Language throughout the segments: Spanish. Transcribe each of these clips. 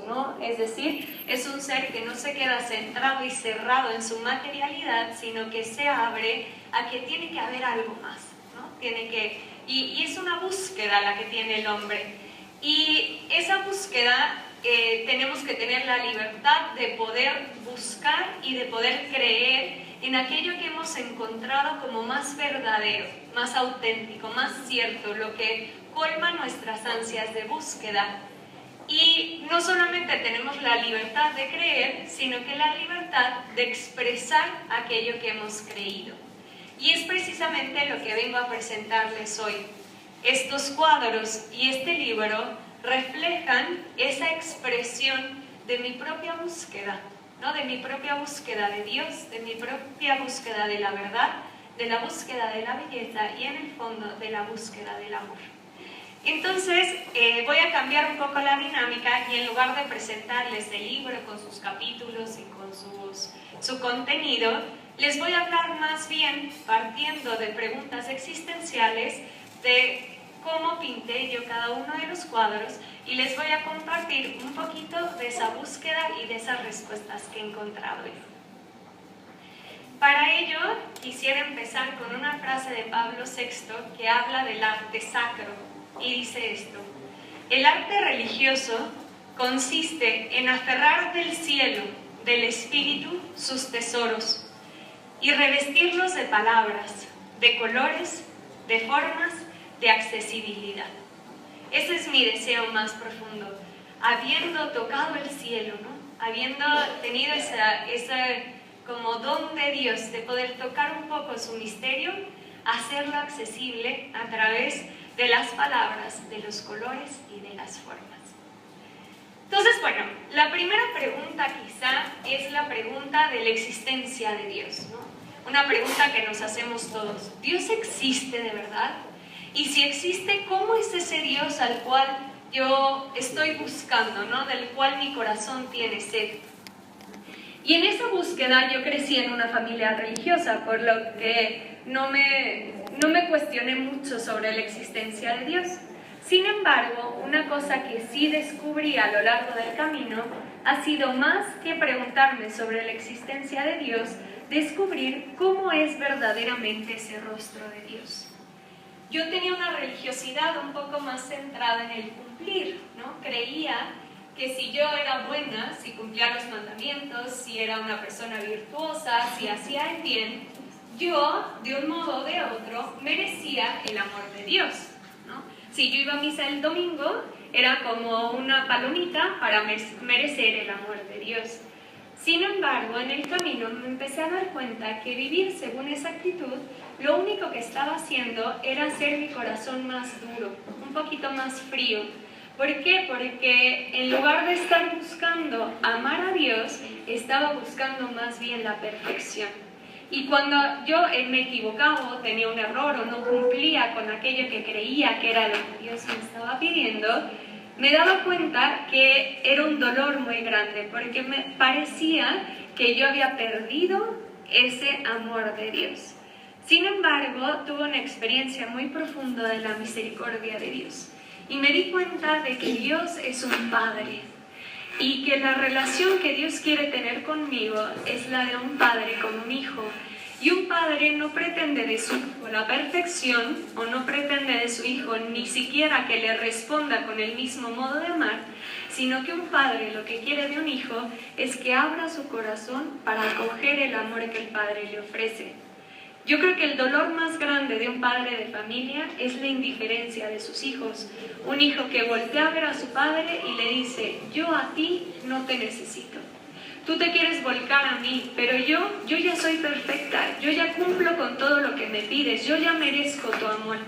¿no? Es decir, es un ser que no se queda centrado y cerrado en su materialidad, sino que se abre a que tiene que haber algo más, ¿no? Y es una búsqueda la que tiene el hombre. Y esa búsqueda tenemos que tener la libertad de poder buscar y de poder creer en aquello que hemos encontrado como más verdadero, más auténtico, más cierto, lo que colma nuestras ansias de búsqueda. Y no solamente tenemos la libertad de creer, sino que la libertad de expresar aquello que hemos creído. Y es precisamente lo que vengo a presentarles hoy. Estos cuadros y este libro reflejan esa expresión de mi propia búsqueda, ¿no? De mi propia búsqueda de Dios, de mi propia búsqueda de la verdad, de la búsqueda de la belleza y en el fondo de la búsqueda del amor. Entonces voy a cambiar un poco la dinámica y en lugar de presentarles el libro con sus capítulos y con su contenido, les voy a hablar más bien partiendo de preguntas existenciales de cómo pinté yo cada uno de los cuadros y les voy a compartir un poquito de esa búsqueda y de esas respuestas que he encontrado yo. Para ello quisiera empezar con una frase de Pablo VI que habla del arte sacro y dice esto: el arte religioso consiste en aferrar del cielo, del espíritu, sus tesoros y revestirlos de palabras, de colores, de formas, de accesibilidad. Ese es mi deseo más profundo. Habiendo tocado el cielo, ¿no? Habiendo tenido ese como don de Dios de poder tocar un poco su misterio, hacerlo accesible a través de las palabras, de los colores y de las formas. Entonces, bueno, la primera pregunta quizá es la pregunta de la existencia de Dios, ¿no? Una pregunta que nos hacemos todos. ¿Dios existe de verdad? Y si existe, ¿cómo es ese Dios al cual yo estoy buscando, ¿no? Del cual mi corazón tiene sed? Y en esa búsqueda yo crecí en una familia religiosa, por lo que no me cuestioné mucho sobre la existencia de Dios. Sin embargo, una cosa que sí descubrí a lo largo del camino ha sido, más que preguntarme sobre la existencia de Dios, descubrir cómo es verdaderamente ese rostro de Dios. Yo tenía una religiosidad un poco más centrada en el cumplir, ¿no? Creía que si yo era buena, si cumplía los mandamientos, si era una persona virtuosa, si hacía el bien, yo, de un modo o de otro, merecía el amor de Dios, ¿no? Si yo iba a misa el domingo, era como una palomita para merecer el amor de Dios. Sin embargo, en el camino me empecé a dar cuenta que vivir según esa actitud, lo único que estaba haciendo era hacer mi corazón más duro, un poquito más frío. ¿Por qué? Porque en lugar de estar buscando amar a Dios, estaba buscando más bien la perfección. Y cuando yo me equivocaba, o tenía un error o no cumplía con aquello que creía que era lo que Dios me estaba pidiendo, me daba cuenta que era un dolor muy grande, porque me parecía que yo había perdido ese amor de Dios. Sin embargo, tuve una experiencia muy profunda de la misericordia de Dios. Y me di cuenta de que Dios es un padre y que la relación que Dios quiere tener conmigo es la de un padre con un hijo. Y un padre no pretende de su hijo la perfección, o no pretende de su hijo ni siquiera que le responda con el mismo modo de amar, sino que un padre lo que quiere de un hijo es que abra su corazón para acoger el amor que el padre le ofrece. Yo creo que el dolor más grande de un padre de familia es la indiferencia de sus hijos. Un hijo que voltea a ver a su padre y le dice: yo a ti no te necesito. Tú te quieres volcar a mí, pero yo ya soy perfecta, yo ya cumplo con todo lo que me pides, yo ya merezco tu amor.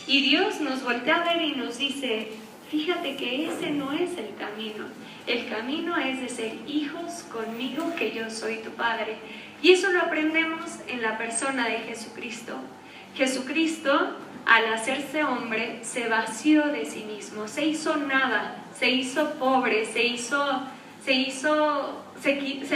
Y Dios nos voltea a ver y nos dice: fíjate que ese no es el camino. El camino es de ser hijos conmigo, que yo soy tu Padre. Y eso lo aprendemos en la persona de Jesucristo. Jesucristo, al hacerse hombre, se vació de sí mismo, se hizo nada, se hizo pobre, se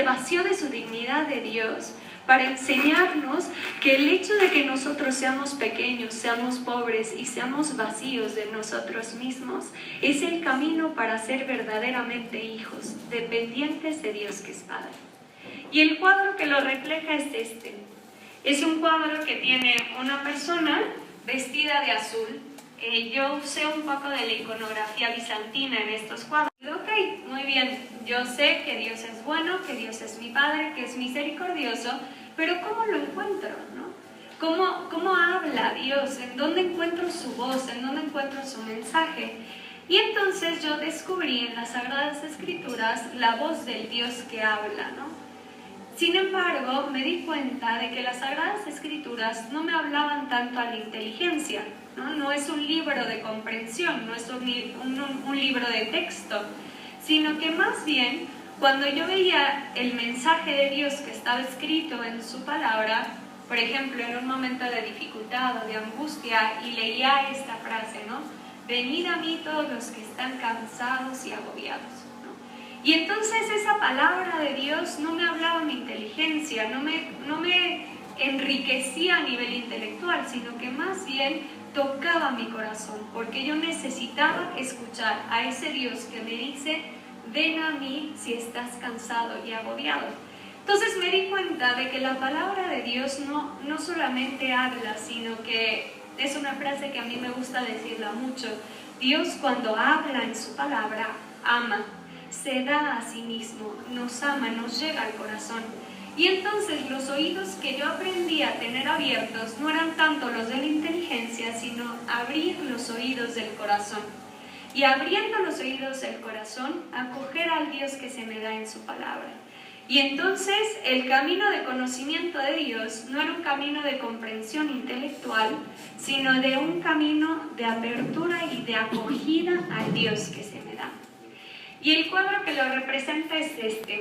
vació de su dignidad de Dios para enseñarnos que el hecho de que nosotros seamos pequeños, seamos pobres y seamos vacíos de nosotros mismos es el camino para ser verdaderamente hijos, dependientes de Dios que es Padre. Y el cuadro que lo refleja es este. Es un cuadro que tiene una persona vestida de azul. Yo usé un poco de la iconografía bizantina en estos cuadros. Ok, muy bien, yo sé que Dios es bueno, que Dios es mi Padre, que es misericordioso, pero ¿cómo lo encuentro, no? ¿Cómo habla Dios? ¿En dónde encuentro su voz? ¿En dónde encuentro su mensaje? Y entonces yo descubrí en las Sagradas Escrituras la voz del Dios que habla, ¿no? Sin embargo, me di cuenta de que las Sagradas Escrituras no me hablaban tanto a la inteligencia, ¿no? No es un libro de comprensión, no es un libro de texto, sino que más bien, cuando yo veía el mensaje de Dios que estaba escrito en su palabra, por ejemplo, en un momento de dificultad o de angustia, y leía esta frase, ¿no? Venid a mí todos los que están cansados y agobiados. Y entonces esa palabra de Dios no me hablaba mi inteligencia, no me enriquecía a nivel intelectual, sino que más bien tocaba mi corazón, porque yo necesitaba escuchar a ese Dios que me dice, ven a mí si estás cansado y agobiado. Entonces me di cuenta de que la palabra de Dios no solamente habla, sino que es una frase que a mí me gusta decirla mucho. Dios cuando habla en su palabra, ama. Se da a sí mismo, nos ama, nos llega al corazón. Y entonces los oídos que yo aprendí a tener abiertos no eran tanto los de la inteligencia, sino abrir los oídos del corazón. Y abriendo los oídos del corazón, acoger al Dios que se me da en su palabra. Y entonces el camino de conocimiento de Dios no era un camino de comprensión intelectual, sino de un camino de apertura y de acogida al Dios que se me da. Y el cuadro que lo representa es este.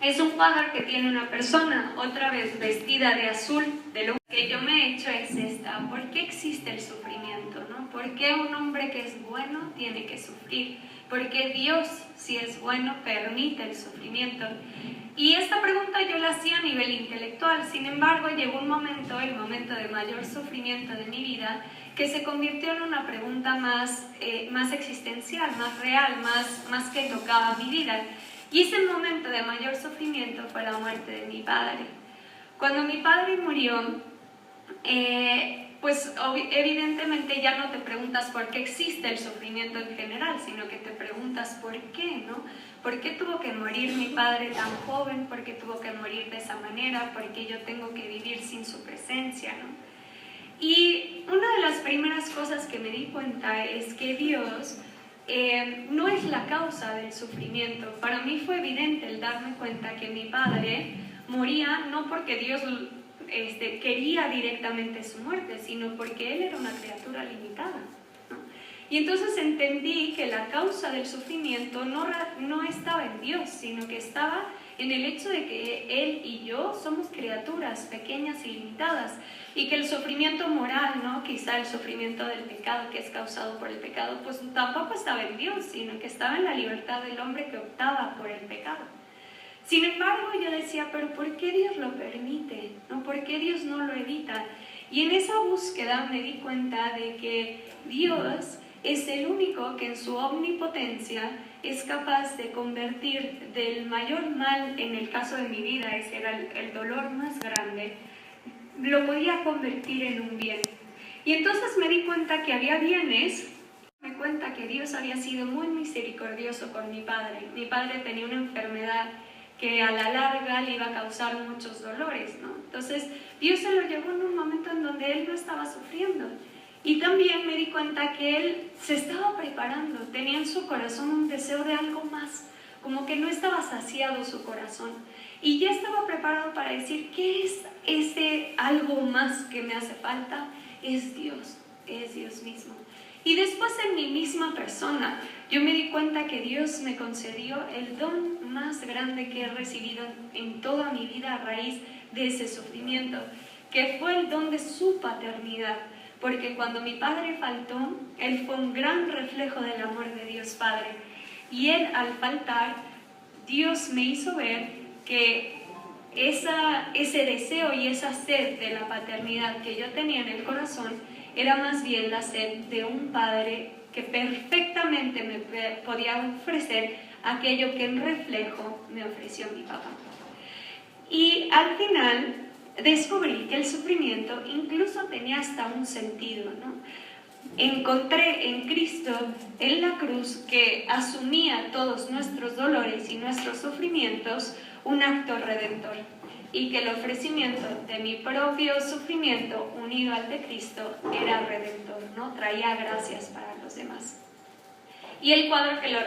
Es un cuadro que tiene una persona, otra vez vestida de azul. De lo que yo me he hecho es esta. ¿Por qué existe el sufrimiento, no? ¿Por qué un hombre que es bueno tiene que sufrir? ¿Por qué Dios, si es bueno, permite el sufrimiento? Y esta pregunta yo la hacía a nivel intelectual. Sin embargo, llegó un momento, el momento de mayor sufrimiento de mi vida, que se convirtió en una pregunta más existencial, más real, más que tocaba mi vida. Y ese momento de mayor sufrimiento fue la muerte de mi padre. Cuando mi padre murió, pues evidentemente ya no te preguntas por qué existe el sufrimiento en general, sino que te preguntas por qué, ¿no? ¿Por qué tuvo que morir mi padre tan joven? ¿Por qué tuvo que morir de esa manera? ¿Por qué yo tengo que vivir sin su presencia, no? Y una de las primeras cosas que me di cuenta es que Dios no es la causa del sufrimiento. Para mí fue evidente el darme cuenta que mi padre moría no porque Dios quería directamente su muerte, sino porque él era una criatura limitada, ¿no? Y entonces entendí que la causa del sufrimiento no estaba en Dios, sino que estaba en el hecho de que él y yo somos criaturas pequeñas y limitadas, y que el sufrimiento moral, ¿no? Quizá el sufrimiento del pecado que es causado por el pecado, pues tampoco estaba en Dios, sino que estaba en la libertad del hombre que optaba por el pecado. Sin embargo, yo decía, pero ¿por qué Dios lo permite? ¿No? ¿Por qué Dios no lo evita? Y en esa búsqueda me di cuenta de que Dios es el único que en su omnipotencia es capaz de convertir del mayor mal, en el caso de mi vida, ese era el dolor más grande, lo podía convertir en un bien. Y entonces me di cuenta que había bienes, me di cuenta que Dios había sido muy misericordioso con mi padre. Mi padre tenía una enfermedad que a la larga le iba a causar muchos dolores, ¿no? Entonces Dios se lo llevó en un momento en donde él no estaba sufriendo. Y también me di cuenta que él se estaba preparando, tenía en su corazón un deseo de algo más, como que no estaba saciado su corazón. Y ya estaba preparado para decir, ¿qué es ese algo más que me hace falta? Es Dios mismo. Y después en mi misma persona, yo me di cuenta que Dios me concedió el don más grande que he recibido en toda mi vida a raíz de ese sufrimiento, que fue el don de su paternidad. Porque cuando mi padre faltó, él fue un gran reflejo del amor de Dios Padre. Y él, al faltar, Dios me hizo ver que ese deseo y esa sed de la paternidad que yo tenía en el corazón era más bien la sed de un padre que perfectamente me podía ofrecer aquello que en reflejo me ofreció mi papá. Y al final descubrí que el sufrimiento incluso tenía hasta un sentido, ¿no? Encontré en Cristo, en la cruz, que asumía todos nuestros dolores y nuestros sufrimientos, un acto redentor, y que el ofrecimiento de mi propio sufrimiento unido al de Cristo era redentor, ¿no? Traía gracias para los demás. Y el cuadro que lo